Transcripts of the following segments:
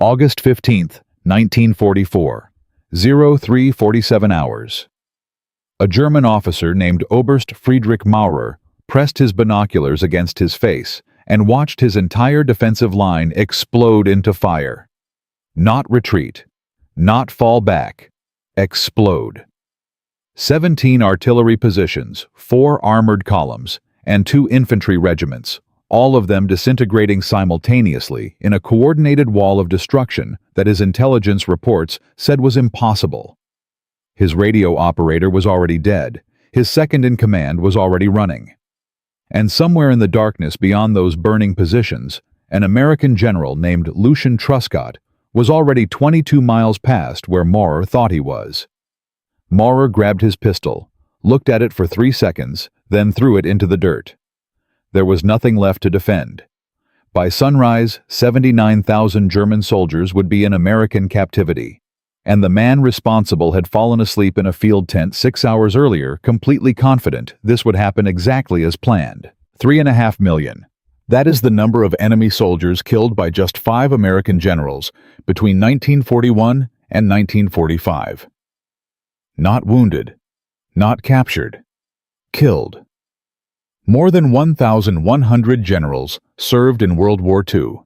August 15th, 1944, 03:47 hours. A German officer named Oberst Friedrich Maurer pressed his binoculars against his face and watched his entire defensive line explode into fire. Not retreat, not fall back, explode. 17 artillery positions, 4 armored columns, and 2 infantry regiments, all of them disintegrating simultaneously in a coordinated wall of destruction that his intelligence reports said was impossible. His radio operator was already dead. His second in command was already running. And somewhere in the darkness beyond those burning positions, an American general named Lucian Truscott was already 22 miles past where Maurer thought he was. Maurer grabbed his pistol, looked at it for 3 seconds, then threw it into the dirt. There was nothing left to defend. By sunrise, 79,000 German soldiers would be in American captivity, and the man responsible had fallen asleep in a field tent 6 hours earlier, completely confident this would happen exactly as planned. 3.5 million. That is the number of enemy soldiers killed by just 5 American generals between 1941 and 1945. Not wounded, not captured, killed. More than 1,100 generals served in World War II,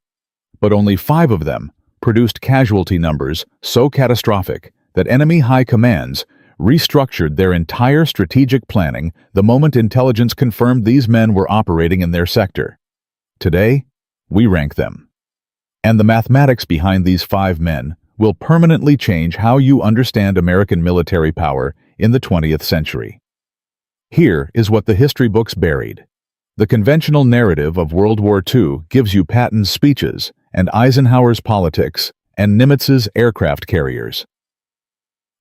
but only 5 of them produced casualty numbers so catastrophic that enemy high commands restructured their entire strategic planning the moment intelligence confirmed these men were operating in their sector. Today, we rank them. And the mathematics behind these 5 men will permanently change how you understand American military power in the 20th century. Here is what the history books buried. The conventional narrative of World War II gives you Patton's speeches and Eisenhower's politics and Nimitz's aircraft carriers.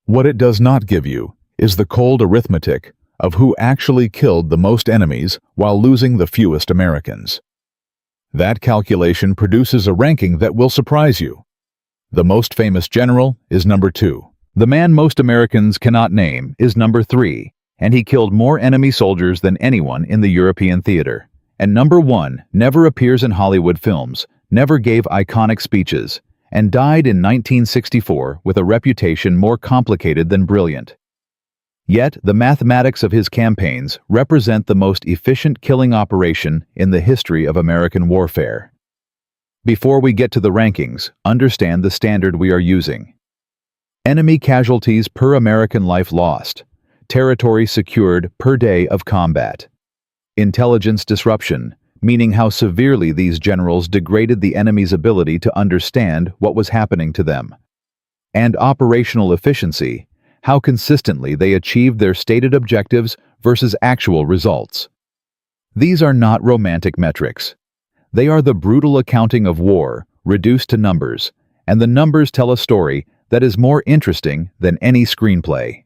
What it does not give you is the cold arithmetic of who actually killed the most enemies while losing the fewest Americans. That calculation produces a ranking that will surprise you. The most famous general is number 2. The man most Americans cannot name is number 3. And he killed more enemy soldiers than anyone in the European theater. And number 1 never appears in Hollywood films, never gave iconic speeches, and died in 1964 with a reputation more complicated than brilliant. Yet, the mathematics of his campaigns represent the most efficient killing operation in the history of American warfare. Before we get to the rankings, understand the standard we are using. Enemy casualties per American life lost. Territory secured per day of combat. Intelligence disruption, meaning how severely these generals degraded the enemy's ability to understand what was happening to them. And operational efficiency, how consistently they achieved their stated objectives versus actual results. These are not romantic metrics. They are the brutal accounting of war, reduced to numbers, and the numbers tell a story that is more interesting than any screenplay.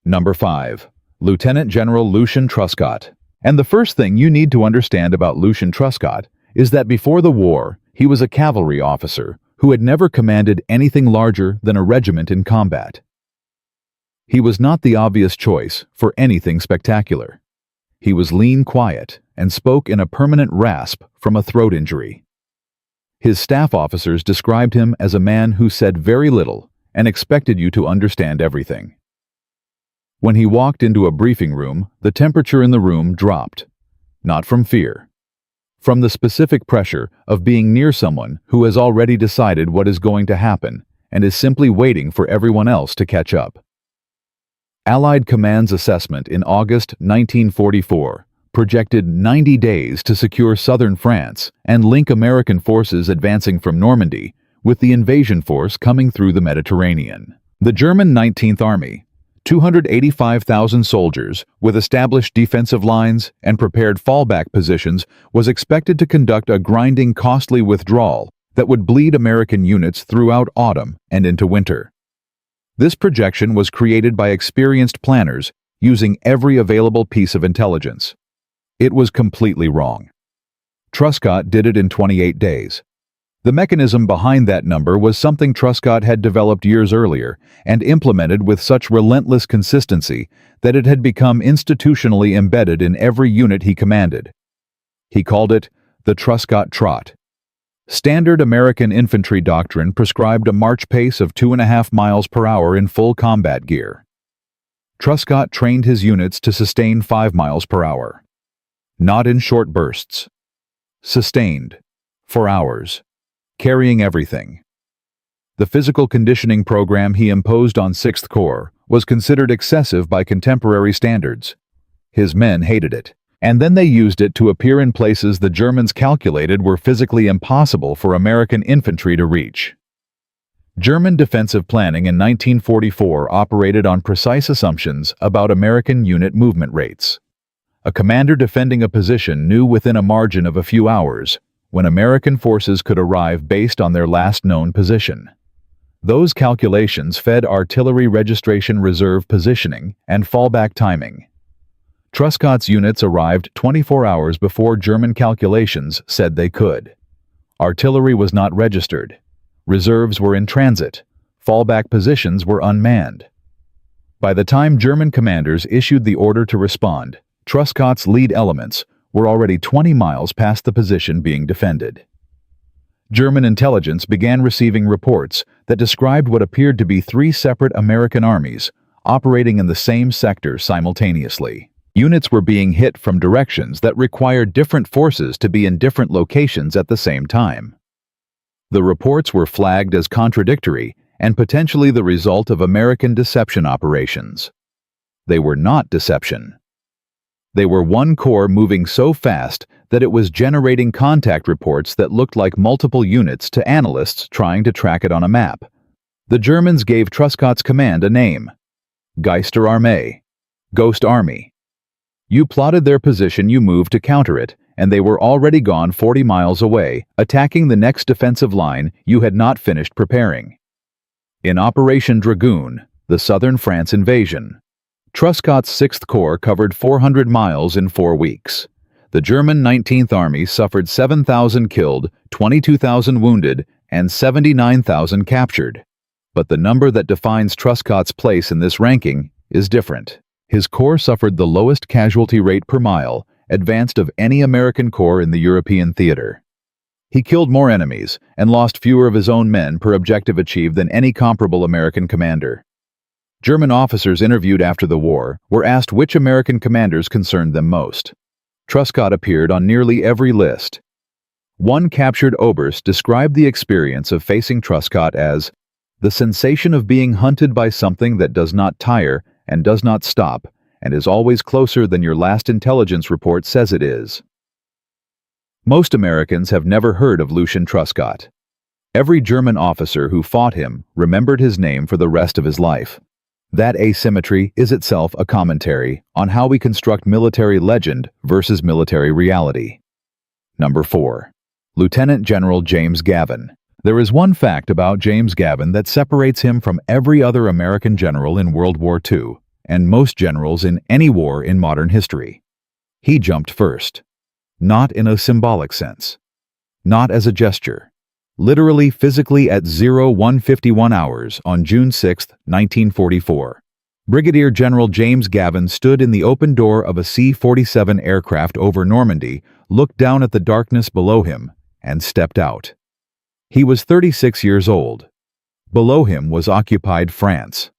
Number 5. Lieutenant General Lucian Truscott. And the first thing you need to understand about Lucian Truscott is that before the war, he was a cavalry officer who had never commanded anything larger than a regiment in combat. He was not the obvious choice for anything spectacular. He was lean, quiet, and spoke in a permanent rasp from a throat injury. His staff officers described him as a man who said very little and expected you to understand everything. When he walked into a briefing room, the temperature in the room dropped. Not from fear. From the specific pressure of being near someone who has already decided what is going to happen and is simply waiting for everyone else to catch up. Allied Command's assessment in August 1944 projected 90 days to secure southern France and link American forces advancing from Normandy with the invasion force coming through the Mediterranean. The German 19th Army, 285,000 soldiers with established defensive lines and prepared fallback positions, was expected to conduct a grinding, costly withdrawal that would bleed American units throughout autumn and into winter. This projection was created by experienced planners using every available piece of intelligence. It was completely wrong. Truscott did it in 28 days. The mechanism behind that number was something Truscott had developed years earlier and implemented with such relentless consistency that it had become institutionally embedded in every unit he commanded. He called it the Truscott Trot. Standard American infantry doctrine prescribed a march pace of 2.5 miles per hour in full combat gear. Truscott trained his units to sustain 5 miles per hour. Not in short bursts. Sustained. For hours. Carrying everything. The physical conditioning program he imposed on 6th Corps was considered excessive by contemporary standards. His men hated it, and then they used it to appear in places the Germans calculated were physically impossible for American infantry to reach. German defensive planning in 1944 operated on precise assumptions about American unit movement rates. A commander defending a position knew within a margin of a few hours when American forces could arrive based on their last known position. Those calculations fed artillery registration reserve positioning and fallback timing. Truscott's units arrived 24 hours before German calculations said they could. Artillery was not registered. Reserves were in transit. Fallback positions were unmanned. By the time German commanders issued the order to respond, Truscott's lead elements were already 20 miles past the position being defended. German intelligence began receiving reports that described what appeared to be 3 separate American armies operating in the same sector simultaneously. Units were being hit from directions that required different forces to be in different locations at the same time. The reports were flagged as contradictory and potentially the result of American deception operations. They were not deception. They were one corps moving so fast that it was generating contact reports that looked like multiple units to analysts trying to track it on a map. The Germans gave Truscott's command a name: Geisterarmee, Ghost Army. You plotted their position, you moved to counter it, and they were already gone 40 miles away, attacking the next defensive line you had not finished preparing. In Operation Dragoon, the southern France invasion, Truscott's 6th Corps covered 400 miles in 4 weeks. The German 19th Army suffered 7,000 killed, 22,000 wounded, and 79,000 captured. But the number that defines Truscott's place in this ranking is different. His corps suffered the lowest casualty rate per mile advanced of any American corps in the European theater. He killed more enemies and lost fewer of his own men per objective achieved than any comparable American commander. German officers interviewed after the war were asked which American commanders concerned them most. Truscott appeared on nearly every list. One captured Oberst described the experience of facing Truscott as the sensation of being hunted by something that does not tire and does not stop and is always closer than your last intelligence report says it is. Most Americans have never heard of Lucian Truscott. Every German officer who fought him remembered his name for the rest of his life. That asymmetry is itself a commentary on how we construct military legend versus military reality. Number 4. Lieutenant General James Gavin. There is one fact about James Gavin that separates him from every other American general in World War II and most generals in any war in modern history. He jumped first. Not in a symbolic sense. Not as a gesture. Literally physically at 01:51 hours on June 6, 1944. Brigadier General James Gavin stood in the open door of a C-47 aircraft over Normandy, looked down at the darkness below him, and stepped out. He was 36 years old. Below him was occupied France.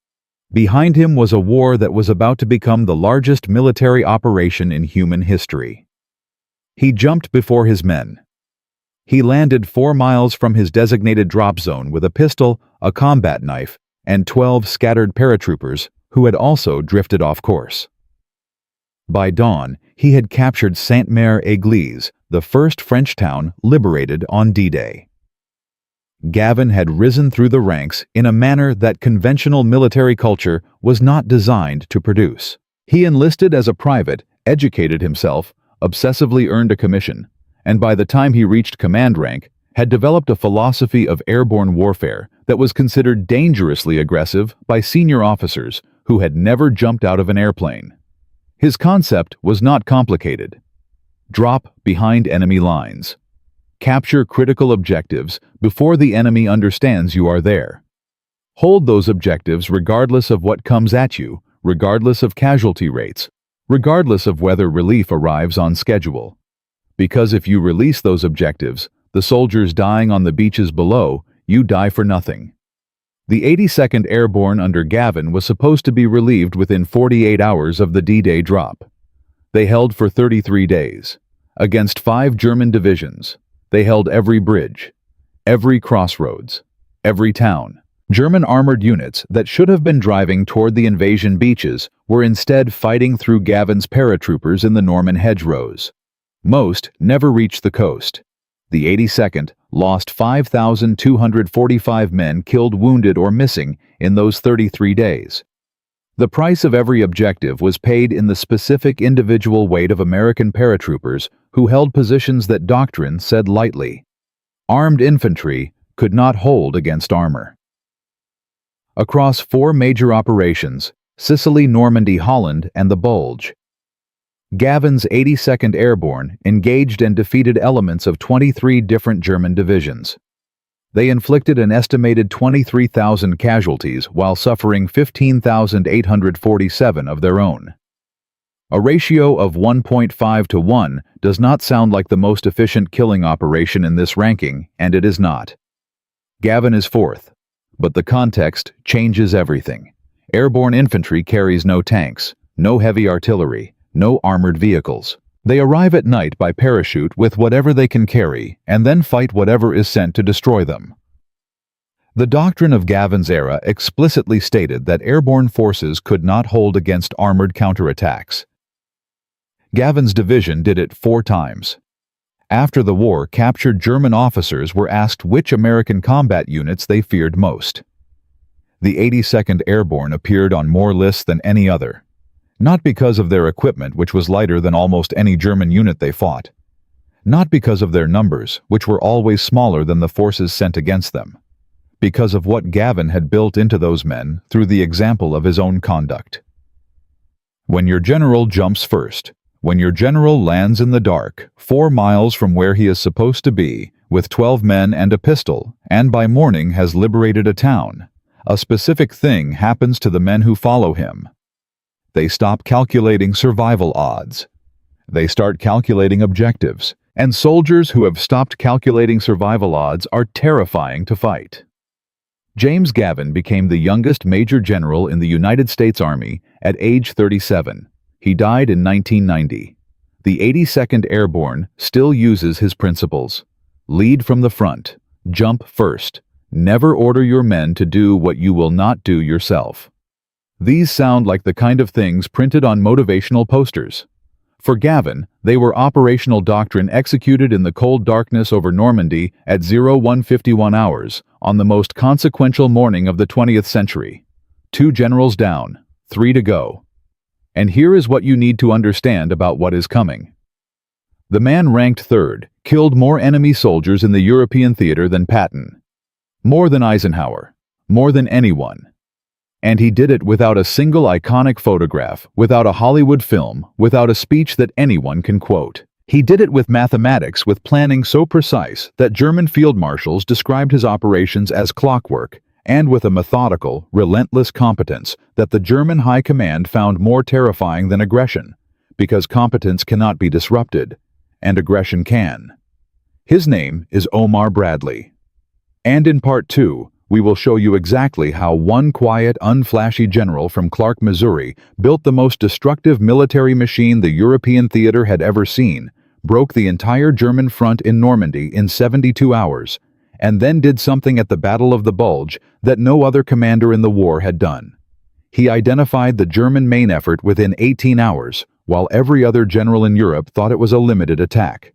Behind him was a war that was about to become the largest military operation in human history. He jumped before his men. He landed 4 miles from his designated drop zone with a pistol, a combat knife, and 12 scattered paratroopers who had also drifted off course. By dawn, he had captured Sainte-Mère-Église, the first French town liberated on D-Day. Gavin had risen through the ranks in a manner that conventional military culture was not designed to produce. He enlisted as a private, educated himself, obsessively earned a commission, and by the time he reached command rank, had developed a philosophy of airborne warfare that was considered dangerously aggressive by senior officers who had never jumped out of an airplane. His concept was not complicated. Drop behind enemy lines. Capture critical objectives before the enemy understands you are there. Hold those objectives regardless of what comes at you, regardless of casualty rates, regardless of whether relief arrives on schedule. Because if you release those objectives, the soldiers dying on the beaches below, you die for nothing. The 82nd Airborne under Gavin was supposed to be relieved within 48 hours of the D-Day drop. They held for 33 days. Against 5 German divisions, they held every bridge, every crossroads, every town. German armored units that should have been driving toward the invasion beaches were instead fighting through Gavin's paratroopers in the Norman hedgerows. Most never reached the coast. The 82nd lost 5,245 men killed, wounded, or missing in those 33 days. The price of every objective was paid in the specific individual weight of American paratroopers who held positions that doctrine said lightly. Armed infantry could not hold against armor. Across 4 major operations, Sicily, Normandy, Holland, and the Bulge, Gavin's 82nd Airborne engaged and defeated elements of 23 different German divisions. They inflicted an estimated 23,000 casualties while suffering 15,847 of their own. A ratio of 1.5 to 1 does not sound like the most efficient killing operation in this ranking, and it is not. Gavin is 4th, but the context changes everything. Airborne infantry carries no tanks, no heavy artillery, no armored vehicles. They arrive at night by parachute with whatever they can carry and then fight whatever is sent to destroy them. The doctrine of Gavin's era explicitly stated that airborne forces could not hold against armored counterattacks. Gavin's division did it 4 times. After the war, captured German officers were asked which American combat units they feared most. The 82nd Airborne appeared on more lists than any other. Not because of their equipment, which was lighter than almost any German unit they fought. Not because of their numbers, which were always smaller than the forces sent against them. Because of what Gavin had built into those men through the example of his own conduct. When your general jumps first, when your general lands in the dark, 4 miles from where he is supposed to be, with 12 men and a pistol, and by morning has liberated a town, a specific thing happens to the men who follow him. They stop calculating survival odds. They start calculating objectives, and soldiers who have stopped calculating survival odds are terrifying to fight. James Gavin became the youngest major general in the United States Army at age 37. He died in 1990. The 82nd Airborne still uses his principles. Lead from the front. Jump first. Never order your men to do what you will not do yourself. These sound like the kind of things printed on motivational posters. For Gavin, they were operational doctrine executed in the cold darkness over Normandy at 0151 hours on the most consequential morning of the 20th century. 2 generals down, 3 to go. And here is what you need to understand about what is coming. The man ranked 3rd killed more enemy soldiers in the European theater than Patton. More than Eisenhower. More than anyone. And he did it without a single iconic photograph, without a Hollywood film, without a speech that anyone can quote. He did it with mathematics, with planning so precise that German field marshals described his operations as clockwork, and with a methodical, relentless competence that the German high command found more terrifying than aggression, because competence cannot be disrupted, and aggression can. His name is Omar Bradley. And in Part 2, we will show you exactly how one quiet, unflashy general from Clark, Missouri, built the most destructive military machine the European theater had ever seen, broke the entire German front in Normandy in 72 hours, and then did something at the Battle of the Bulge that no other commander in the war had done. He identified the German main effort within 18 hours, while every other general in Europe thought it was a limited attack.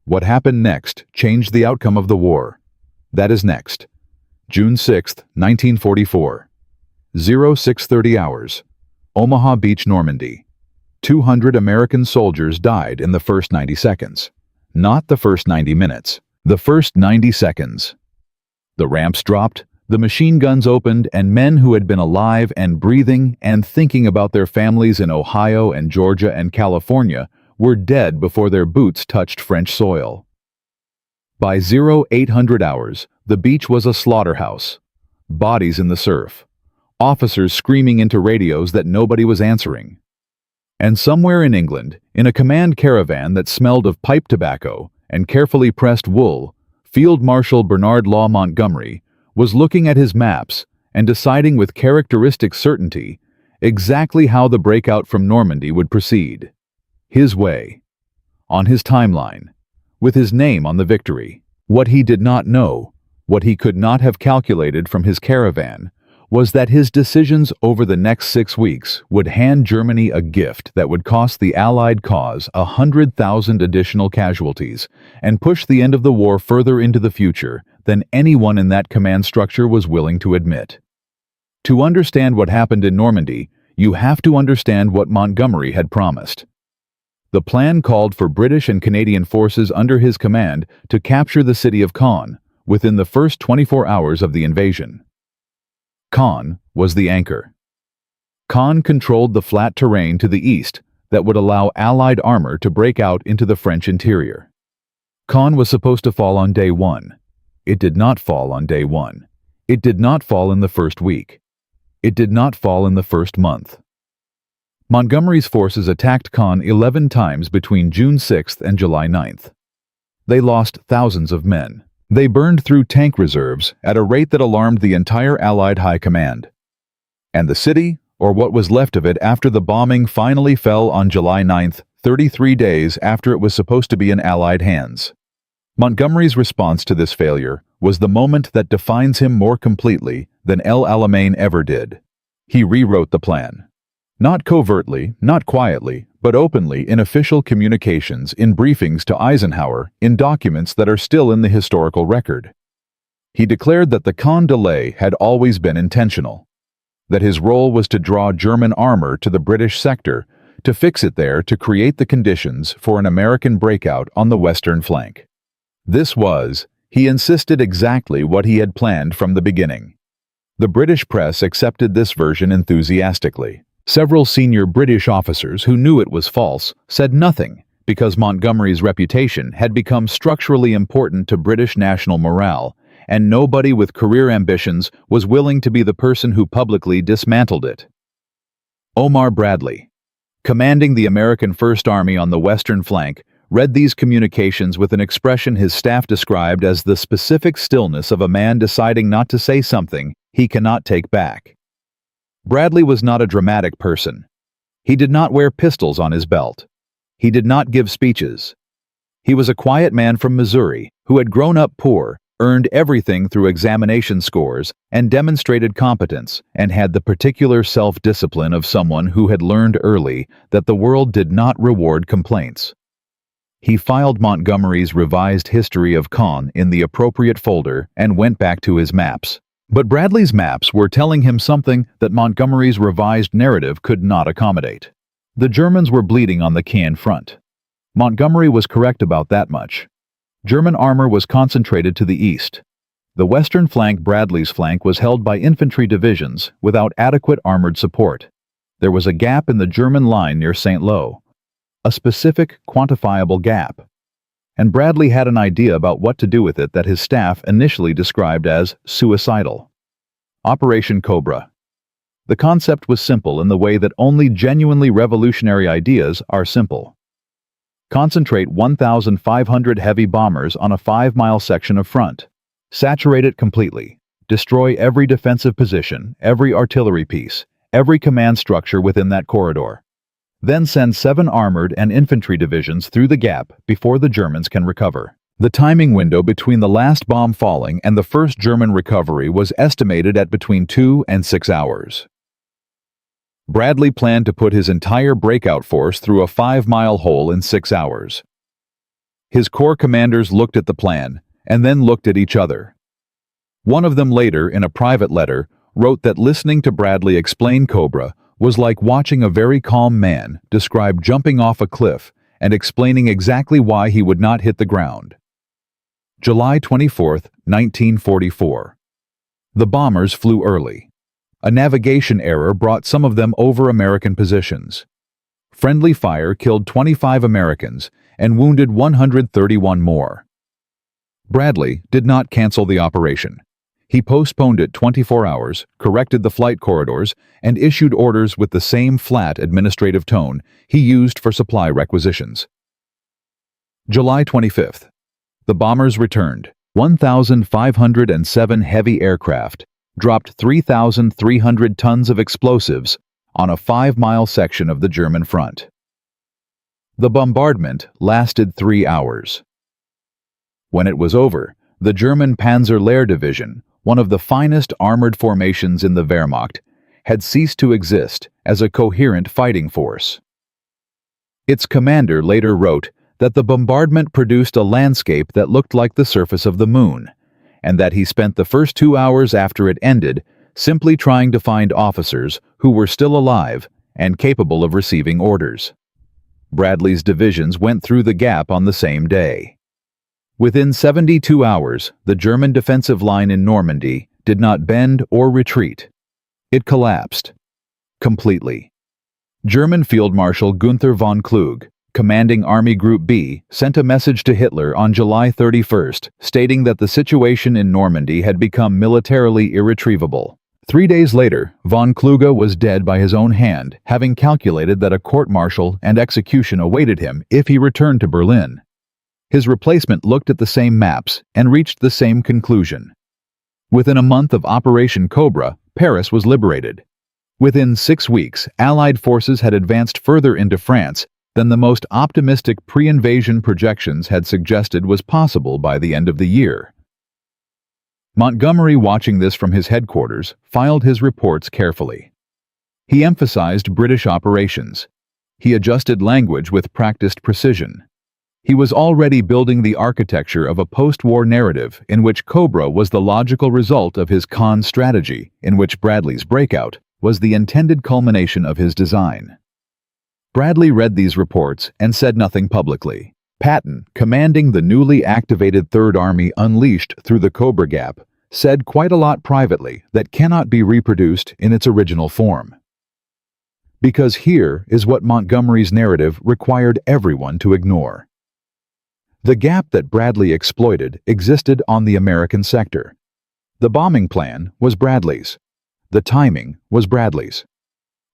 What happened next changed the outcome of the war. That is next. June 6, 1944. 0630 hours. Omaha Beach, Normandy. 200 American soldiers died in the first 90 seconds. Not the first 90 minutes. The first 90 seconds. The ramps dropped, the machine guns opened, and men who had been alive and breathing and thinking about their families in Ohio and Georgia and California were dead before their boots touched French soil. By 0800 hours, the beach was a slaughterhouse. Bodies in the surf. Officers screaming into radios that nobody was answering. And somewhere in England, in a command caravan that smelled of pipe tobacco and carefully pressed wool, Field Marshal Bernard Law Montgomery was looking at his maps and deciding with characteristic certainty exactly how the breakout from Normandy would proceed. His way, on his timeline, with his name on the victory. What he did not know, what he could not have calculated from his caravan, was that his decisions over the next 6 weeks would hand Germany a gift that would cost the Allied cause 100,000 additional casualties and push the end of the war further into the future than anyone in that command structure was willing to admit. To understand what happened in Normandy, you have to understand what Montgomery had promised. The plan called for British and Canadian forces under his command to capture the city of Caen within the first 24 hours of the invasion. Caen was the anchor. Caen controlled the flat terrain to the east that would allow Allied armor to break out into the French interior. Caen was supposed to fall on day 1. It did not fall on day 1. It did not fall in the first week. It did not fall in the first month. Montgomery's forces attacked Caen 11 times between June 6th and July 9th. They lost thousands of men. They burned through tank reserves at a rate that alarmed the entire Allied High Command. And the city, or what was left of it after the bombing, finally fell on July 9th, 33 days after it was supposed to be in Allied hands. Montgomery's response to this failure was the moment that defines him more completely than El Alamein ever did. He rewrote the plan. Not covertly, not quietly, but openly in official communications, in briefings to Eisenhower, in documents that are still in the historical record. He declared that the Caen delay had always been intentional, that his role was to draw German armor to the British sector, to fix it there, to create the conditions for an American breakout on the western flank. This was, he insisted, exactly what he had planned from the beginning. The British press accepted this version enthusiastically. Several senior British officers who knew it was false said nothing because Montgomery's reputation had become structurally important to British national morale, and nobody with career ambitions was willing to be the person who publicly dismantled it. Omar Bradley, commanding the American First Army on the western flank, read these communications with an expression his staff described as the specific stillness of a man deciding not to say something he cannot take back. Bradley was not a dramatic person. He did not wear pistols on his belt. He did not give speeches. He was a quiet man from Missouri who had grown up poor, earned everything through examination scores, and demonstrated competence, and had the particular self-discipline of someone who had learned early that the world did not reward complaints. He filed Montgomery's revised history of Caen in the appropriate folder and went back to his maps. But Bradley's maps were telling him something that Montgomery's revised narrative could not accommodate. The Germans were bleeding on the Caen front. Montgomery was correct about that much. German armor was concentrated to the east. The western flank, Bradley's flank, was held by infantry divisions without adequate armored support. There was a gap in the German line near St. Lo. A specific, quantifiable gap. And Bradley had an idea about what to do with it that his staff initially described as suicidal. Operation Cobra. The concept was simple in the way that only genuinely revolutionary ideas are simple. Concentrate 1,500 heavy bombers on a 5-mile section of front. Saturate it completely. Destroy every defensive position, every artillery piece, every command structure within that corridor. Then send 7 armored and infantry divisions through the gap before the Germans can recover. The timing window between the last bomb falling and the first German recovery was estimated at between 2 and 6 hours. Bradley planned to put his entire breakout force through a 5-mile hole in 6 hours. His corps commanders looked at the plan and then looked at each other. One of them later, in a private letter, wrote that listening to Bradley explain Cobra was like watching a very calm man describe jumping off a cliff and explaining exactly why he would not hit the ground. July 24, 1944. The bombers flew early. A navigation error brought some of them over American positions. Friendly fire killed 25 Americans and wounded 131 more. Bradley did not cancel the operation. He postponed it 24 hours, corrected the flight corridors, and issued orders with the same flat administrative tone he used for supply requisitions. July 25th. The bombers returned. 1,507 heavy aircraft dropped 3,300 tons of explosives on a 5-mile section of the German front. The bombardment lasted 3 hours. When it was over, the German Panzer Lehr Division, one of the finest armored formations in the Wehrmacht, had ceased to exist as a coherent fighting force. Its commander later wrote that the bombardment produced a landscape that looked like the surface of the moon, and that he spent the first 2 hours after it ended simply trying to find officers who were still alive and capable of receiving orders. Bradley's divisions went through the gap on the same day. Within 72 hours, the German defensive line in Normandy did not bend or retreat. It collapsed. Completely. German Field Marshal Günther von Kluge, commanding Army Group B, sent a message to Hitler on July 31st, stating that the situation in Normandy had become militarily irretrievable. 3 days later, von Kluge was dead by his own hand, having calculated that a court-martial and execution awaited him if he returned to Berlin. His replacement looked at the same maps and reached the same conclusion. Within a month of Operation Cobra, Paris was liberated. Within 6 weeks, Allied forces had advanced further into France than the most optimistic pre-invasion projections had suggested was possible by the end of the year. Montgomery, watching this from his headquarters, filed his reports carefully. He emphasized British operations. He adjusted language with practiced precision. He was already building the architecture of a post-war narrative in which Cobra was the logical result of his con strategy, in which Bradley's breakout was the intended culmination of his design. Bradley read these reports and said nothing publicly. Patton, commanding the newly activated Third Army unleashed through the Cobra Gap, said quite a lot privately that cannot be reproduced in its original form. Because here is what Montgomery's narrative required everyone to ignore. The gap that Bradley exploited existed on the American sector. The bombing plan was Bradley's. The timing was Bradley's.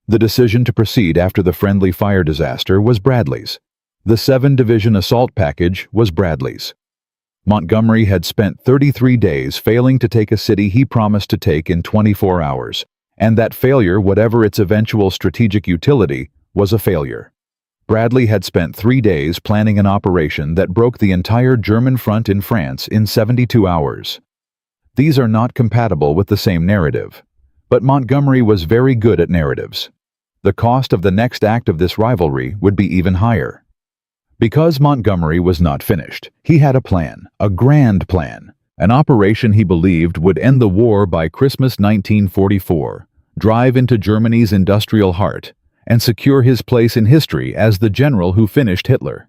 The decision to proceed after the friendly fire disaster was Bradley's. The 7-division assault package was Bradley's. Montgomery had spent 33 days failing to take a city he promised to take in 24 hours, and that failure, whatever its eventual strategic utility, was a failure. Bradley had spent 3 days planning an operation that broke the entire German front in France in 72 hours. These are not compatible with the same narrative. But Montgomery was very good at narratives. The cost of the next act of this rivalry would be even higher. Because Montgomery was not finished, he had a plan, a grand plan, an operation he believed would end the war by Christmas 1944, drive into Germany's industrial heart, and secure his place in history as the general who finished Hitler.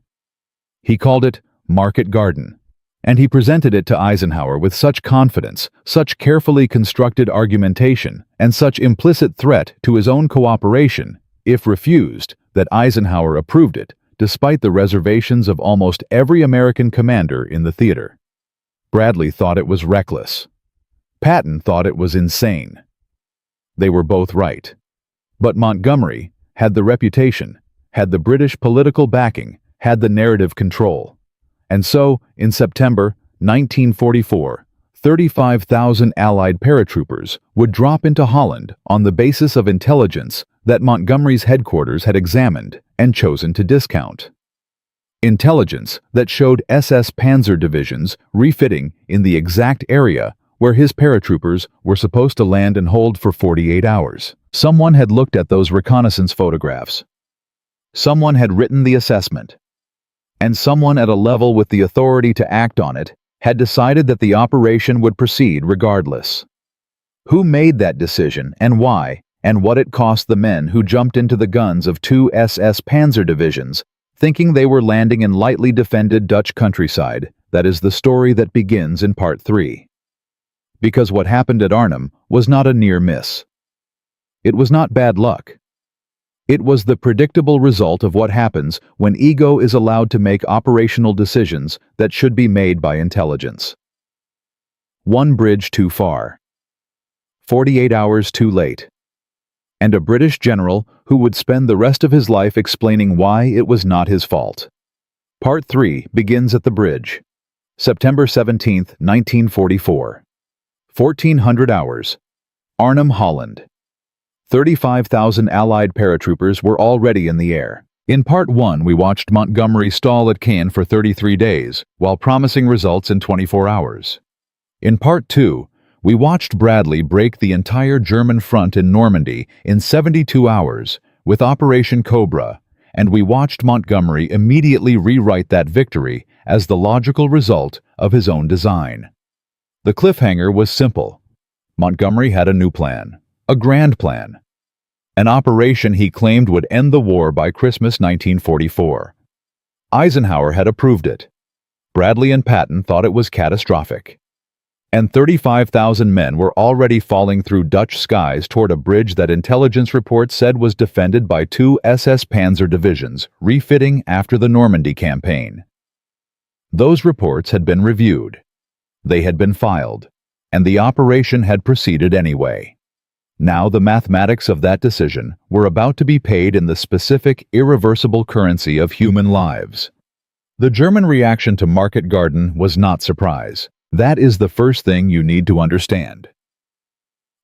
He called it Market Garden, and he presented it to Eisenhower with such confidence, such carefully constructed argumentation, and such implicit threat to his own cooperation, if refused, that Eisenhower approved it, despite the reservations of almost every American commander in the theater. Bradley thought it was reckless. Patton thought it was insane. They were both right. But Montgomery had the reputation, had the British political backing, had the narrative control. And so, in September 1944, 35,000 Allied paratroopers would drop into Holland on the basis of intelligence that Montgomery's headquarters had examined and chosen to discount. Intelligence that showed SS Panzer divisions refitting in the exact area where his paratroopers were supposed to land and hold for 48 hours. Someone had looked at those reconnaissance photographs. Someone had written the assessment. And someone at a level with the authority to act on it had decided that the operation would proceed regardless. Who made that decision and why, and what it cost the men who jumped into the guns of 2 SS Panzer divisions, thinking they were landing in lightly defended Dutch countryside? That is the story that begins in Part 3. Because what happened at Arnhem was not a near miss. It was not bad luck. It was the predictable result of what happens when ego is allowed to make operational decisions that should be made by intelligence. One bridge too far. 48 hours too late. And a British general who would spend the rest of his life explaining why it was not his fault. Part 3 begins at the bridge. September 17, 1944. 1400 hours. Arnhem, Holland. 35,000 Allied paratroopers were already in the air. In Part 1, we watched Montgomery stall at Caen for 33 days, while promising results in 24 hours. In Part 2, we watched Bradley break the entire German front in Normandy in 72 hours with Operation Cobra, and we watched Montgomery immediately rewrite that victory as the logical result of his own design. The cliffhanger was simple. Montgomery had a new plan, a grand plan, an operation he claimed would end the war by Christmas 1944. Eisenhower had approved it. Bradley and Patton thought it was catastrophic. And 35,000 men were already falling through Dutch skies toward a bridge that intelligence reports said was defended by 2 SS Panzer divisions, refitting after the Normandy campaign. Those reports had been reviewed. They had been filed, and the operation had proceeded anyway. Now the mathematics of that decision were about to be paid in the specific, irreversible currency of human lives. The German reaction to Market Garden was not surprise. That is the first thing you need to understand.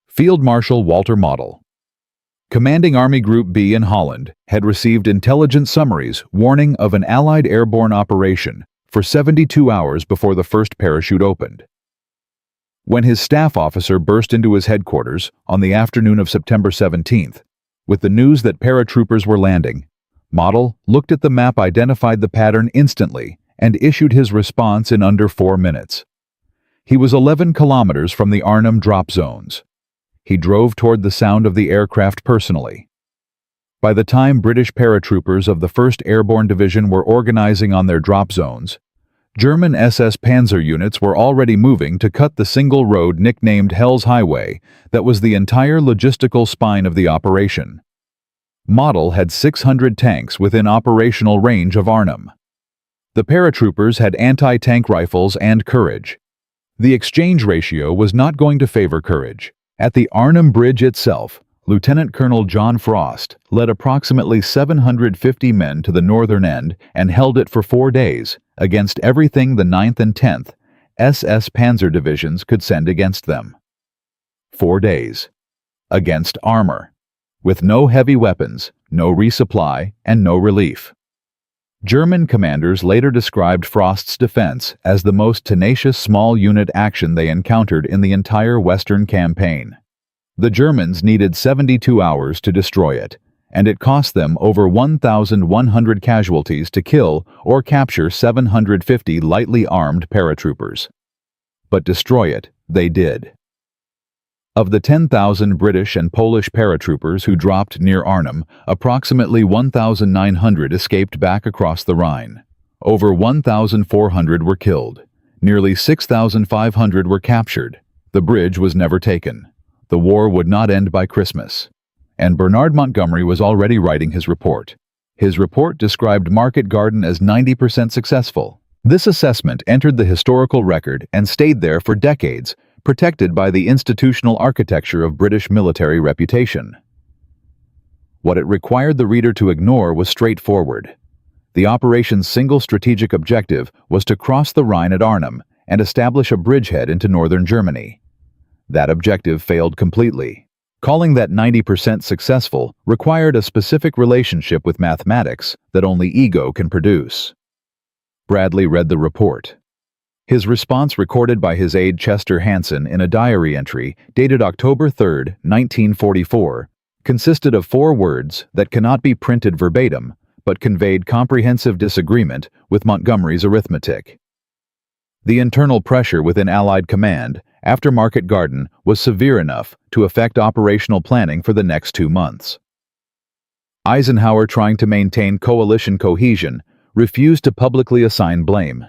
Field Marshal Walter Model, commanding Army Group B in Holland, had received intelligence summaries warning of an Allied airborne operation for 72 hours before the first parachute opened. When his staff officer burst into his headquarters on the afternoon of September 17th, with the news that paratroopers were landing, Model looked at the map, identified the pattern instantly, and issued his response in under 4 minutes. He was 11 kilometers from the Arnhem drop zones. He drove toward the sound of the aircraft personally. By the time British paratroopers of the 1st Airborne Division were organizing on their drop zones, German SS Panzer units were already moving to cut the single road nicknamed Hell's Highway that was the entire logistical spine of the operation. Model had 600 tanks within operational range of Arnhem. The paratroopers had anti-tank rifles and courage. The exchange ratio was not going to favor courage. At the Arnhem Bridge itself, Lieutenant Colonel John Frost led approximately 750 men to the northern end and held it for 4 days against everything the 9th and 10th SS Panzer divisions could send against them. 4 days. Against armor. With no heavy weapons, no resupply, and no relief. German commanders later described Frost's defense as the most tenacious small unit action they encountered in the entire Western campaign. The Germans needed 72 hours to destroy it, and it cost them over 1,100 casualties to kill or capture 750 lightly armed paratroopers. But destroy it, they did. Of the 10,000 British and Polish paratroopers who dropped near Arnhem, approximately 1,900 escaped back across the Rhine. Over 1,400 were killed. Nearly 6,500 were captured. The bridge was never taken. The war would not end by Christmas. And Bernard Montgomery was already writing his report. His report described Market Garden as 90% successful. This assessment entered the historical record and stayed there for decades, protected by the institutional architecture of British military reputation. What it required the reader to ignore was straightforward. The operation's single strategic objective was to cross the Rhine at Arnhem and establish a bridgehead into northern Germany. That objective failed completely. Calling that 90% successful required a specific relationship with mathematics that only ego can produce. Bradley read the report. His response, recorded by his aide Chester Hansen in a diary entry dated October 3, 1944, consisted of 4 words that cannot be printed verbatim, but conveyed comprehensive disagreement with Montgomery's arithmetic. The internal pressure within Allied command after Market Garden was severe enough to affect operational planning for the next 2 months. Eisenhower, trying to maintain coalition cohesion, refused to publicly assign blame.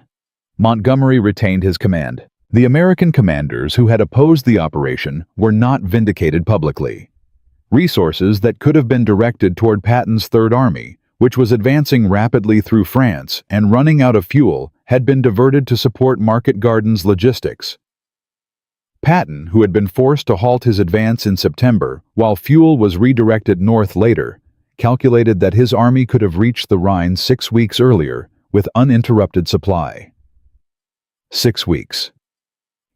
Montgomery retained his command. The American commanders who had opposed the operation were not vindicated publicly. Resources that could have been directed toward Patton's Third Army, which was advancing rapidly through France and running out of fuel, had been diverted to support Market Garden's logistics. Patton, who had been forced to halt his advance in September while fuel was redirected north later, calculated that his army could have reached the Rhine 6 weeks earlier with uninterrupted supply. 6 weeks.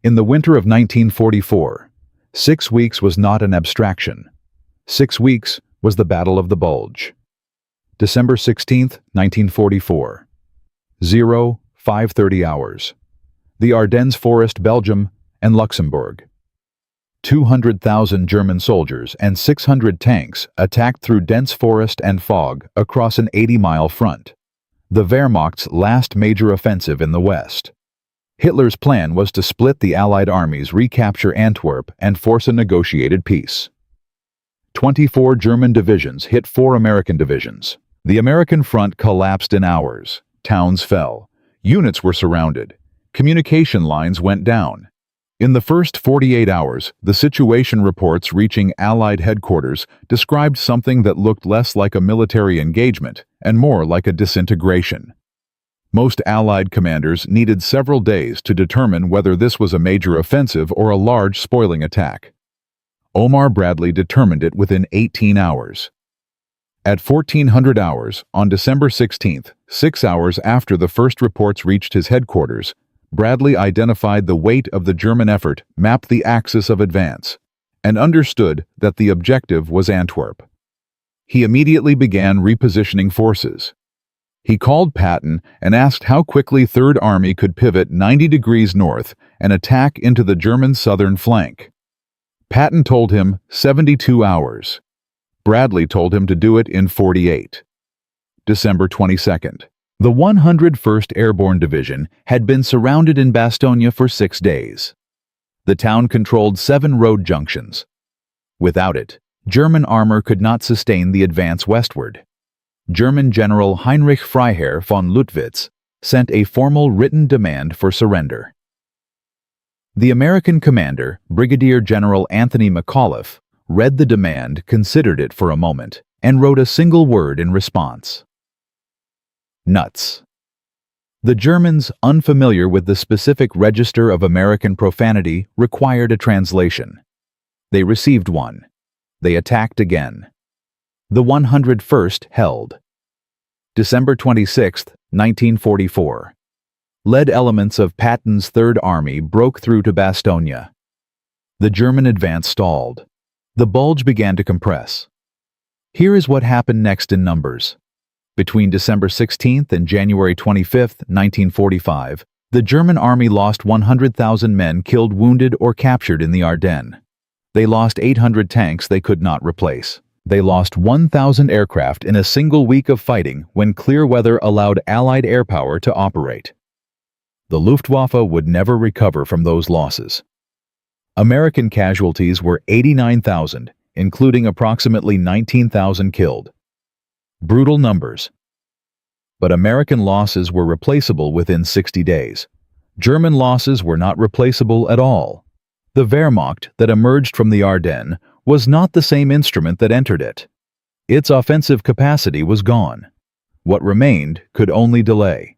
In the winter of 1944, 6 weeks was not an abstraction. 6 weeks was the Battle of the Bulge. December 16, 1944. 0530 hours. The Ardennes Forest, Belgium, and Luxembourg. 200,000 German soldiers and 600 tanks attacked through dense forest and fog across an 80-mile front. The Wehrmacht's last major offensive in the West. Hitler's plan was to split the Allied armies, recapture Antwerp, and force a negotiated peace. 24 German divisions hit 4 American divisions. The American front collapsed in hours. Towns fell. Units were surrounded. Communication lines went down. In the first 48 hours, the situation reports reaching Allied headquarters described something that looked less like a military engagement and more like a disintegration. Most Allied commanders needed several days to determine whether this was a major offensive or a large spoiling attack. Omar Bradley determined it within 18 hours. At 1400 hours, on December 16th, 6 hours after the first reports reached his headquarters, Bradley identified the weight of the German effort, mapped the axis of advance, and understood that the objective was Antwerp. He immediately began repositioning forces. He called Patton and asked how quickly Third Army could pivot 90 degrees north and attack into the German southern flank. Patton told him 72 hours. Bradley told him to do it in 48. December 22nd. The 101st Airborne Division had been surrounded in Bastogne for 6 days. The town controlled 7 road junctions. Without it, German armor could not sustain the advance westward. German General Heinrich Freiherr von Luttwitz sent a formal written demand for surrender. The American commander, Brigadier General Anthony McAuliffe, read the demand, considered it for a moment, and wrote a single word in response. Nuts. The Germans, unfamiliar with the specific register of American profanity, required a translation. They received one. They attacked again. The 101st held. December 26, 1944. Lead elements of Patton's Third Army broke through to Bastogne. The German advance stalled. The bulge began to compress. Here is what happened next in numbers. Between December 16th and January 25, 1945, the German army lost 100,000 men killed, wounded, or captured in the Ardennes. They lost 800 tanks they could not replace. They lost 1,000 aircraft in a single week of fighting when clear weather allowed Allied air power to operate. The Luftwaffe would never recover from those losses. American casualties were 89,000, including approximately 19,000 killed. Brutal numbers. But American losses were replaceable within 60 days. German losses were not replaceable at all. The Wehrmacht that emerged from the Ardennes was not the same instrument that entered it. Its offensive capacity was gone. What remained could only delay.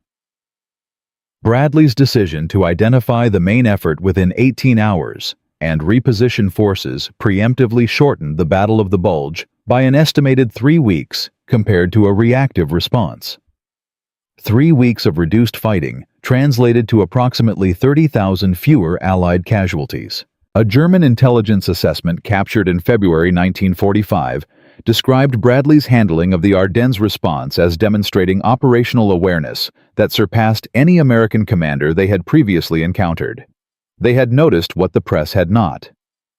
Bradley's decision to identify the main effort within 18 hours and reposition forces preemptively shortened the Battle of the Bulge by an estimated 3 weeks compared to a reactive response. 3 weeks of reduced fighting translated to approximately 30,000 fewer Allied casualties. A German intelligence assessment captured in February 1945 described Bradley's handling of the Ardennes response as demonstrating operational awareness that surpassed any American commander they had previously encountered. They had noticed what the press had not.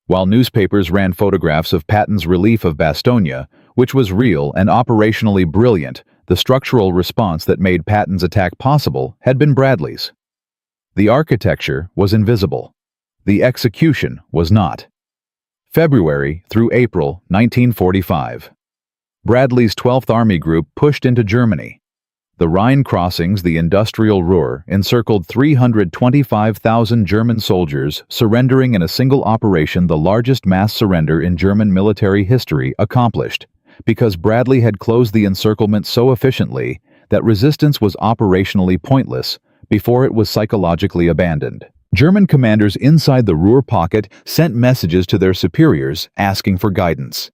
While newspapers ran photographs of Patton's relief of Bastogne, which was real and operationally brilliant, the structural response that made Patton's attack possible had been Bradley's. The architecture was invisible. The execution was not. February through April 1945. Bradley's 12th Army Group pushed into Germany. The Rhine crossings, the industrial Ruhr, encircled 325,000 German soldiers, surrendering in a single operation, the largest mass surrender in German military history accomplished, because Bradley had closed the encirclement so efficiently that resistance was operationally pointless before it was psychologically abandoned. German commanders inside the Ruhr pocket sent messages to their superiors asking for guidance.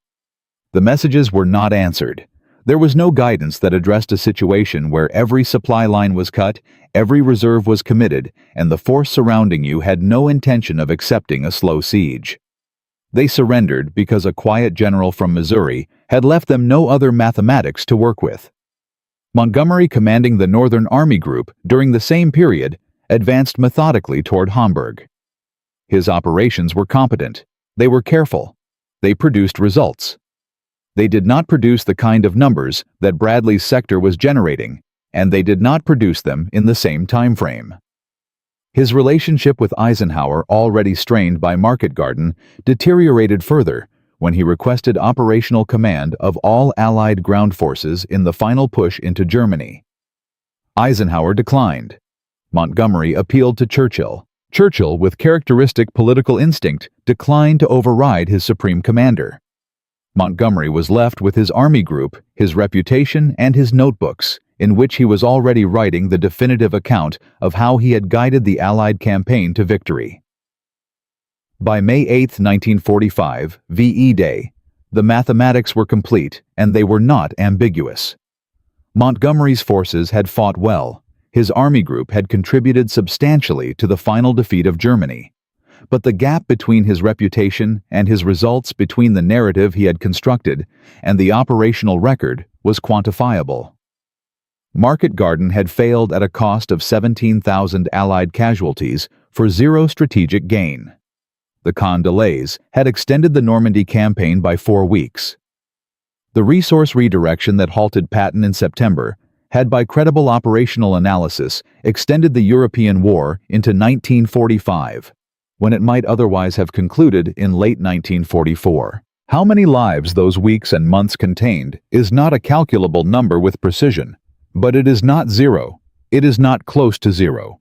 The messages were not answered. There was no guidance that addressed a situation where every supply line was cut, every reserve was committed, and the force surrounding you had no intention of accepting a slow siege. They surrendered because a quiet general from Missouri had left them no other mathematics to work with. Montgomery, commanding the Northern Army Group during the same period, advanced methodically toward Hamburg. His operations were competent. They were careful. They produced results. They did not produce the kind of numbers that Bradley's sector was generating, and they did not produce them in the same time frame. His relationship with Eisenhower, already strained by Market Garden, deteriorated further when he requested operational command of all Allied ground forces in the final push into Germany. Eisenhower declined. Montgomery appealed to Churchill. Churchill, with characteristic political instinct, declined to override his supreme commander. Montgomery was left with his army group, his reputation, and his notebooks, in which he was already writing the definitive account of how he had guided the Allied campaign to victory. By May 8, 1945, VE Day, the mathematics were complete and they were not ambiguous. Montgomery's forces had fought well. His army group had contributed substantially to the final defeat of Germany. But the gap between his reputation and his results, between the narrative he had constructed and the operational record, was quantifiable. Market Garden had failed at a cost of 17,000 Allied casualties for zero strategic gain. The Caen delays had extended the Normandy campaign by 4 weeks. The resource redirection that halted Patton in September had, by credible operational analysis, extended the European war into 1945, when it might otherwise have concluded in late 1944. How many lives those weeks and months contained is not a calculable number with precision, but it is not zero. It is not close to zero.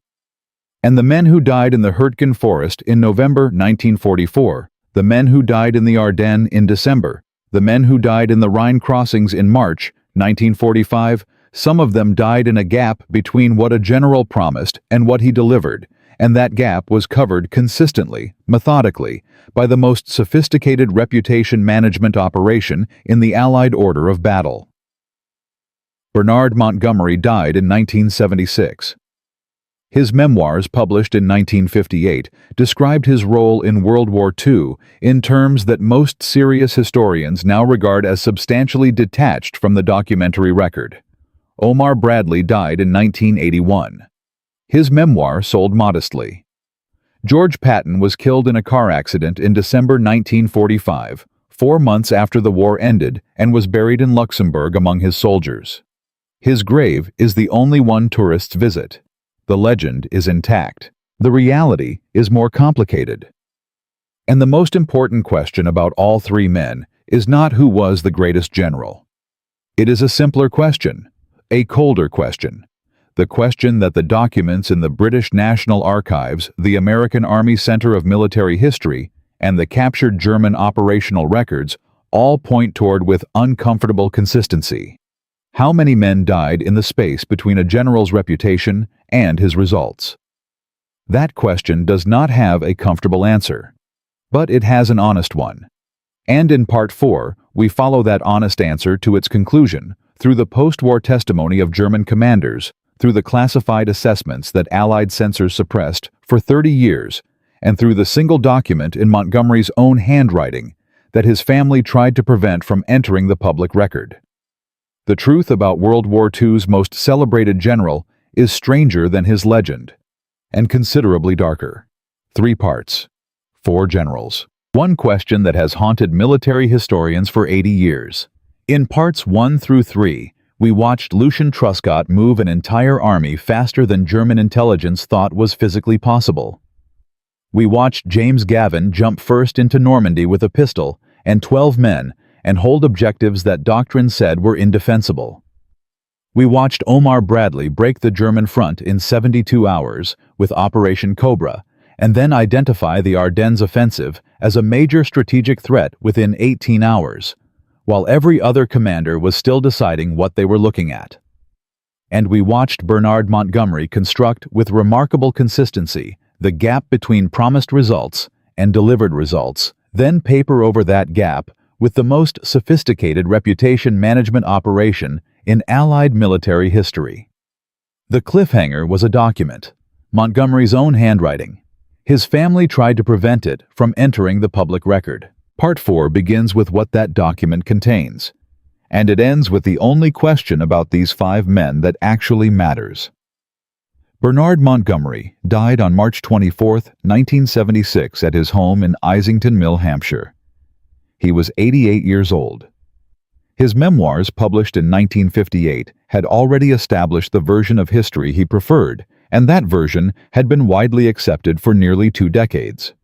And the men who died in the Hurtgen Forest in November 1944, the men who died in the Ardennes in December, the men who died in the Rhine crossings in March 1945, some of them died in a gap between what a general promised and what he delivered, and that gap was covered consistently, methodically, by the most sophisticated reputation management operation in the Allied order of battle. Bernard Montgomery died in 1976. His memoirs, published in 1958, described his role in World War II in terms that most serious historians now regard as substantially detached from the documentary record. Omar Bradley died in 1981. His memoir sold modestly. George Patton was killed in a car accident in December 1945, 4 months after the war ended, and was buried in Luxembourg among his soldiers. His grave is the only one tourists visit. The legend is intact. The reality is more complicated. And the most important question about all three men is not who was the greatest general. It is a simpler question, a colder question. The question that the documents in the British National Archives, the American Army Center of Military History, and the captured German operational records all point toward with uncomfortable consistency. How many men died in the space between a general's reputation and his results? That question does not have a comfortable answer, but it has an honest one. And in Part 4, we follow that honest answer to its conclusion through the post-war testimony of German commanders, through the classified assessments that Allied censors suppressed for 30 years, and through the single document in Montgomery's own handwriting that his family tried to prevent from entering the public record. The truth about World War II's most celebrated general is stranger than his legend, and considerably darker. 3 parts. 4 generals. One question that has haunted military historians for 80 years. In parts 1 through 3, we watched Lucian Truscott move an entire army faster than German intelligence thought was physically possible. We watched James Gavin jump first into Normandy with a pistol and 12 men and hold objectives that doctrine said were indefensible. We watched Omar Bradley break the German front in 72 hours with Operation Cobra, and then identify the Ardennes offensive as a major strategic threat within 18 hours, while every other commander was still deciding what they were looking at. And we watched Bernard Montgomery construct with remarkable consistency the gap between promised results and delivered results, then paper over that gap with the most sophisticated reputation management operation in Allied military history. The cliffhanger was a document, Montgomery's own handwriting. His family tried to prevent it from entering the public record. Part 4 begins with what that document contains, and it ends with the only question about these 5 men that actually matters. Bernard Montgomery died on March 24, 1976 at his home in Isington Mill, Hampshire. He was 88 years old. His memoirs, published in 1958, had already established the version of history he preferred, and that version had been widely accepted for nearly 2 decades.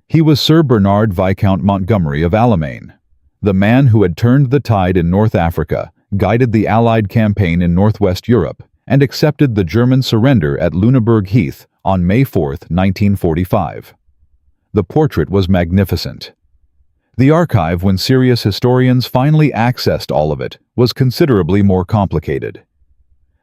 He was Sir Bernard Viscount Montgomery of Alamein, the man who had turned the tide in North Africa, guided the Allied campaign in northwest Europe, and accepted the German surrender at Lüneburg Heath on May 4, 1945. The portrait was magnificent. The archive, when serious historians finally accessed all of it, was considerably more complicated.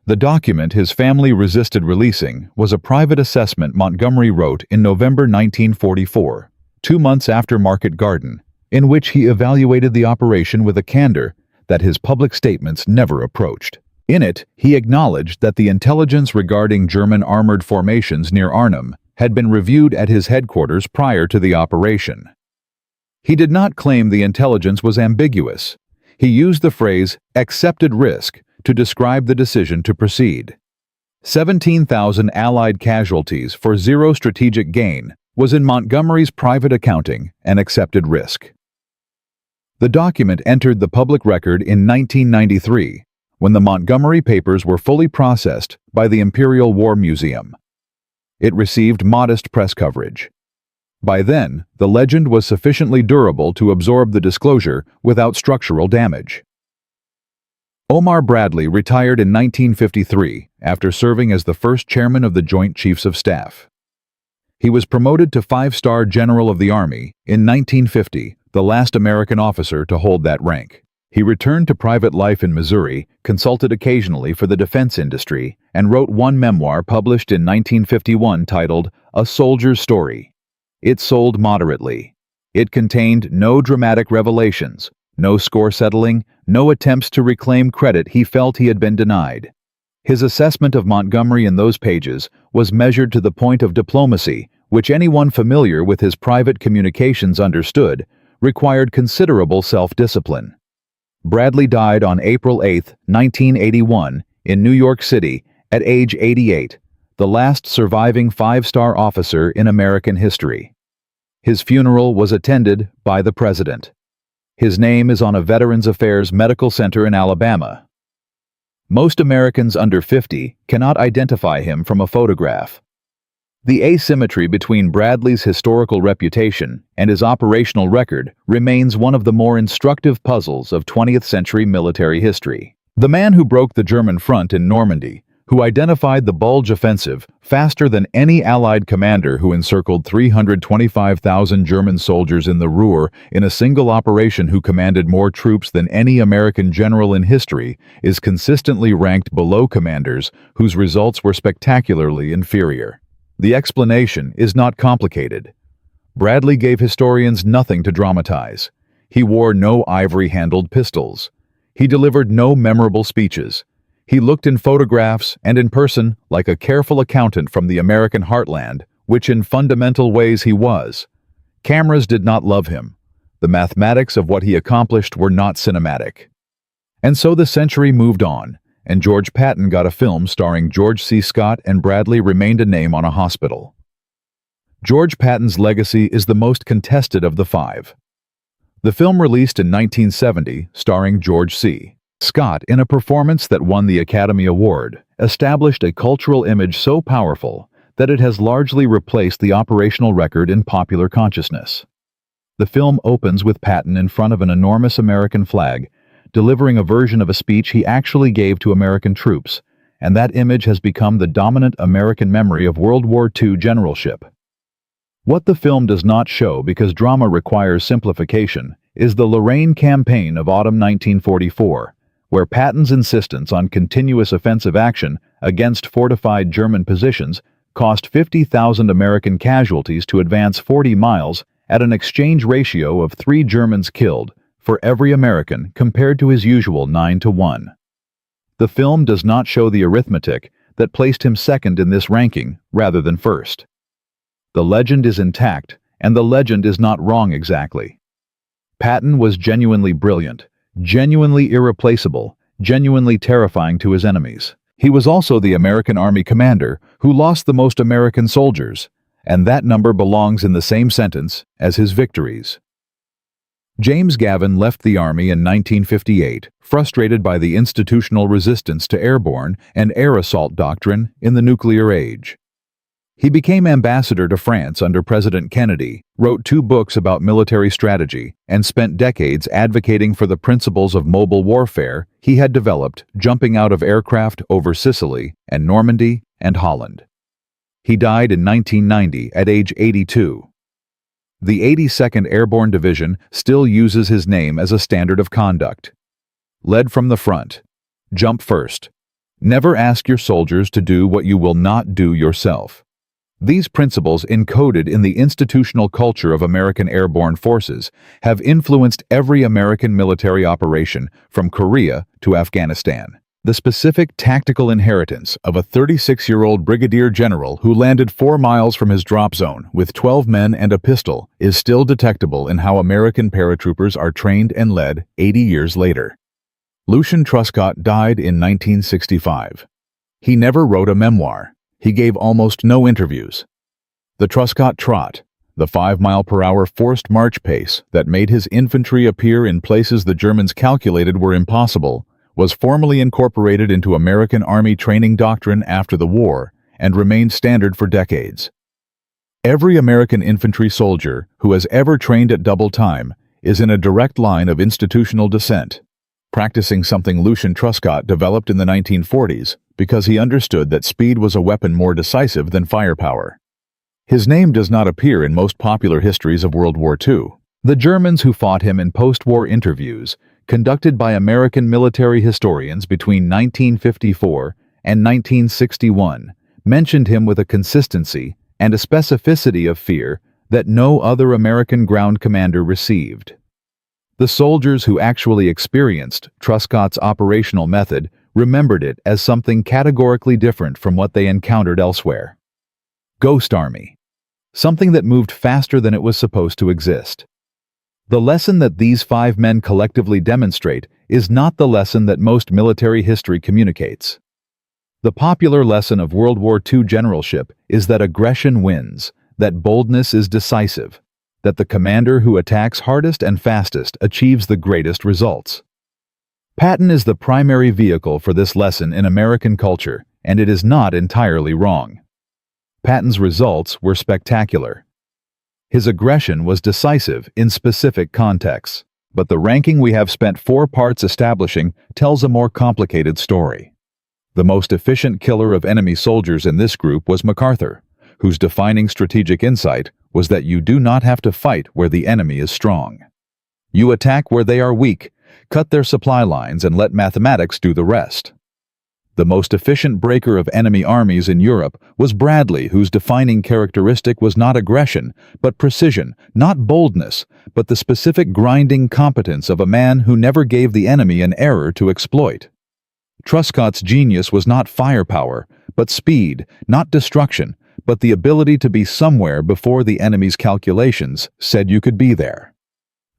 The document his family resisted releasing was a private assessment Montgomery wrote in November 1944, 2 months after Market Garden, in which he evaluated the operation with a candor that his public statements never approached. In it, he acknowledged that the intelligence regarding German armored formations near Arnhem had been reviewed at his headquarters prior to the operation. He did not claim the intelligence was ambiguous. He used the phrase "accepted risk" to describe the decision to proceed. 17,000 Allied casualties for zero strategic gain was in Montgomery's private accounting an accepted risk. The document entered the public record in 1993, when the Montgomery papers were fully processed by the Imperial War Museum. It received modest press coverage. By then, the legend was sufficiently durable to absorb the disclosure without structural damage. Omar Bradley retired in 1953 after serving as the first chairman of the Joint Chiefs of Staff. He was promoted to 5-star General of the Army in 1950, the last American officer to hold that rank. He returned to private life in Missouri, consulted occasionally for the defense industry, and wrote one memoir published in 1951 titled A Soldier's Story. It sold moderately. It contained no dramatic revelations, no score settling, no attempts to reclaim credit he felt he had been denied. His assessment of Montgomery in those pages was measured to the point of diplomacy, which anyone familiar with his private communications understood required considerable self-discipline. Bradley died on April 8, 1981, in New York City at age 88, the last surviving 5-star officer in American history. His funeral was attended by the President. His name is on a Veterans Affairs medical center in Alabama. Most Americans under 50 cannot identify him from a photograph. The asymmetry between Bradley's historical reputation and his operational record remains one of the more instructive puzzles of 20th-century military history. The man who broke the German front in Normandy, who identified the Bulge offensive faster than any Allied commander who encircled 325,000 German soldiers in the Ruhr in a single operation, who commanded more troops than any American general in history, is consistently ranked below commanders whose results were spectacularly inferior. The explanation is not complicated. Bradley gave historians nothing to dramatize. He wore no ivory-handled pistols. He delivered no memorable speeches. He looked in photographs and in person like a careful accountant from the American heartland, which in fundamental ways he was. Cameras did not love him. The mathematics of what he accomplished were not cinematic. And so the century moved on, and George Patton got a film starring George C. Scott, and Bradley remained a name on a hospital. George Patton's legacy is the most contested of the 5. The film, released in 1970, starring George C. Scott in a performance that won the Academy Award, established a cultural image so powerful that it has largely replaced the operational record in popular consciousness. The film opens with Patton in front of an enormous American flag, delivering a version of a speech he actually gave to American troops, and that image has become the dominant American memory of World War II generalship. What the film does not show, because drama requires simplification, is the Lorraine campaign of autumn 1944, where Patton's insistence on continuous offensive action against fortified German positions cost 50,000 American casualties to advance 40 miles at an exchange ratio of 3 Germans killed for every American compared to his usual 9-to-1. The film does not show the arithmetic that placed him second in this ranking rather than first. The legend is intact, and the legend is not wrong exactly. Patton was genuinely brilliant, genuinely irreplaceable, genuinely terrifying to his enemies. He was also the American Army commander who lost the most American soldiers, and that number belongs in the same sentence as his victories. James Gavin left the Army in 1958, frustrated by the institutional resistance to airborne and air assault doctrine in the nuclear age. He became ambassador to France under President Kennedy, wrote 2 books about military strategy, and spent decades advocating for the principles of mobile warfare he had developed jumping out of aircraft over Sicily and Normandy and Holland. He died in 1990 at age 82. The 82nd Airborne Division still uses his name as a standard of conduct. Led from the front. Jump first. Never ask your soldiers to do what you will not do yourself. These principles, encoded in the institutional culture of American airborne forces, have influenced every American military operation from Korea to Afghanistan. The specific tactical inheritance of a 36-year-old brigadier general who landed 4 miles from his drop zone with 12 men and a pistol is still detectable in how American paratroopers are trained and led 80 years later. Lucian Truscott died in 1965. He never wrote a memoir. He gave almost no interviews. The Truscott Trot, the 5-mile-per-hour forced march pace that made his infantry appear in places the Germans calculated were impossible, was formally incorporated into American Army training doctrine after the war and remained standard for decades. Every American infantry soldier who has ever trained at double time is in a direct line of institutional descent, practicing something Lucian Truscott developed in the 1940s because he understood that speed was a weapon more decisive than firepower. His name does not appear in most popular histories of World War II. The Germans who fought him in post-war interviews, conducted by American military historians between 1954 and 1961, mentioned him with a consistency and a specificity of fear that no other American ground commander received. The soldiers who actually experienced Truscott's operational method remembered it as something categorically different from what they encountered elsewhere. Ghost Army. Something that moved faster than it was supposed to exist. The lesson that these 5 men collectively demonstrate is not the lesson that most military history communicates. The popular lesson of World War II generalship is that aggression wins, that boldness is decisive, that the commander who attacks hardest and fastest achieves the greatest results. Patton is the primary vehicle for this lesson in American culture, and it is not entirely wrong. Patton's results were spectacular. His aggression was decisive in specific contexts, but the ranking we have spent 4 parts establishing tells a more complicated story. The most efficient killer of enemy soldiers in this group was MacArthur, whose defining strategic insight was that you do not have to fight where the enemy is strong. You attack where they are weak, cut their supply lines, and let mathematics do the rest. The most efficient breaker of enemy armies in Europe was Bradley, whose defining characteristic was not aggression, but precision, not boldness, but the specific grinding competence of a man who never gave the enemy an error to exploit. Truscott's genius was not firepower, but speed, not destruction, but the ability to be somewhere before the enemy's calculations said you could be there.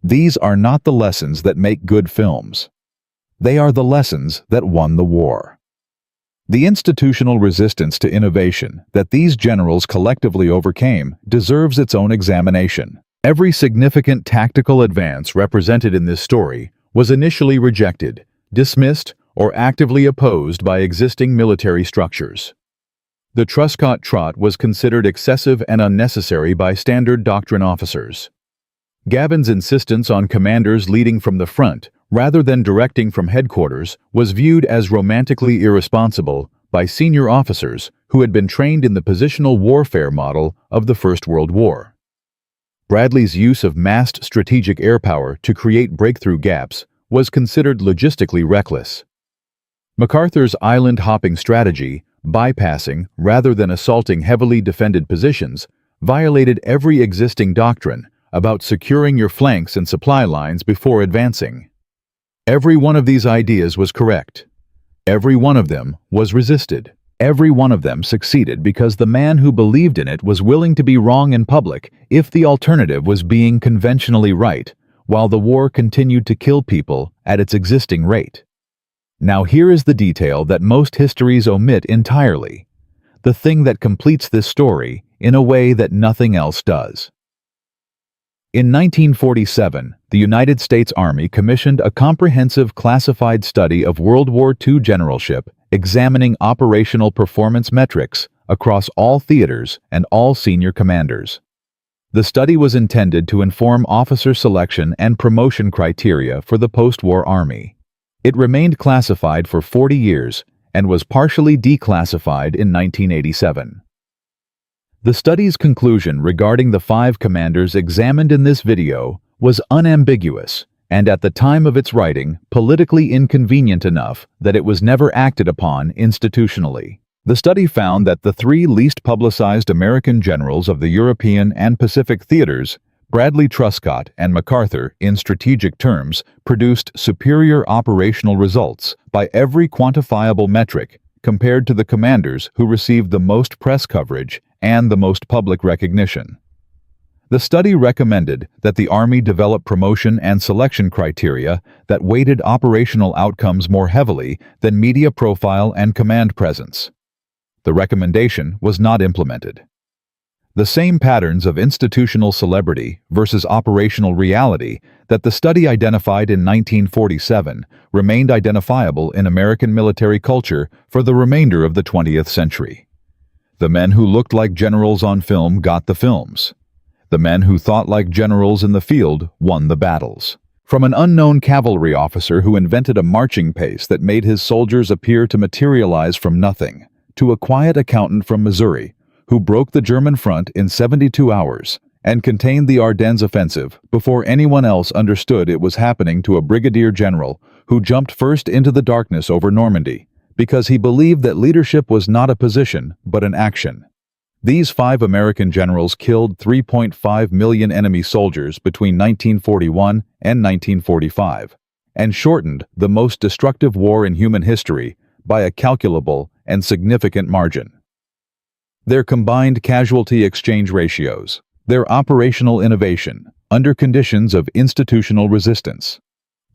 These are not the lessons that make good films. They are the lessons that won the war. The institutional resistance to innovation that these generals collectively overcame deserves its own examination. Every significant tactical advance represented in this story was initially rejected, dismissed, or actively opposed by existing military structures. The Truscott Trot was considered excessive and unnecessary by standard doctrine officers. Gavin's insistence on commanders leading from the front, rather than directing from headquarters, was viewed as romantically irresponsible by senior officers who had been trained in the positional warfare model of the First World War. Bradley's use of massed strategic air power to create breakthrough gaps was considered logistically reckless. MacArthur's island-hopping strategy, bypassing rather than assaulting heavily defended positions, violated every existing doctrine about securing your flanks and supply lines before advancing. Every one of these ideas was correct. Every one of them was resisted. Every one of them succeeded because the man who believed in it was willing to be wrong in public if the alternative was being conventionally right, while the war continued to kill people at its existing rate. Now here is the detail that most histories omit entirely, the thing that completes this story in a way that nothing else does. In 1947, the United States Army commissioned a comprehensive classified study of World War II generalship examining operational performance metrics across all theaters and all senior commanders. The study was intended to inform officer selection and promotion criteria for the post-war Army. It remained classified for 40 years and was partially declassified in 1987. The study's conclusion regarding the 5 commanders examined in this video was unambiguous and at the time of its writing politically inconvenient enough that it was never acted upon institutionally. The study found that the 3 least publicized American generals of the European and Pacific theaters, Bradley, Truscott, and MacArthur, in strategic terms, produced superior operational results by every quantifiable metric compared to the commanders who received the most press coverage and the most public recognition. The study recommended that the Army develop promotion and selection criteria that weighted operational outcomes more heavily than media profile and command presence. The recommendation was not implemented. The same patterns of institutional celebrity versus operational reality that the study identified in 1947 remained identifiable in American military culture for the remainder of the 20th century. The men who looked like generals on film got the films. The men who thought like generals in the field won the battles. From an unknown cavalry officer who invented a marching pace that made his soldiers appear to materialize from nothing, to a quiet accountant from Missouri who broke the German front in 72 hours and contained the Ardennes offensive before anyone else understood it was happening, to a brigadier general who jumped first into the darkness over Normandy because he believed that leadership was not a position but an action. These 5 American generals killed 3.5 million enemy soldiers between 1941 and 1945 and shortened the most destructive war in human history by a calculable and significant margin. Their combined casualty exchange ratios, their operational innovation under conditions of institutional resistance,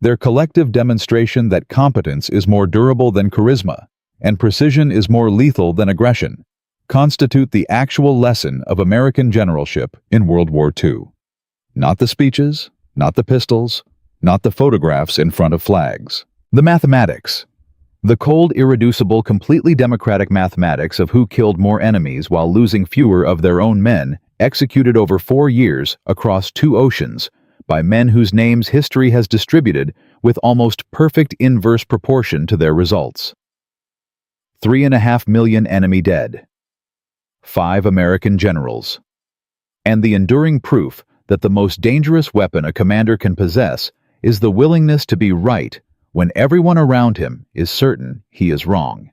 their collective demonstration that competence is more durable than charisma and precision is more lethal than aggression, constitute the actual lesson of American generalship in World War II. Not the speeches, not the pistols, not the photographs in front of flags. The mathematics. The cold, irreducible, completely democratic mathematics of who killed more enemies while losing fewer of their own men, executed over 4 years across 2 oceans by men whose names history has distributed with almost perfect inverse proportion to their results. 3.5 million enemy dead. 5 American generals. And the enduring proof that the most dangerous weapon a commander can possess is the willingness to be right when everyone around him is certain he is wrong.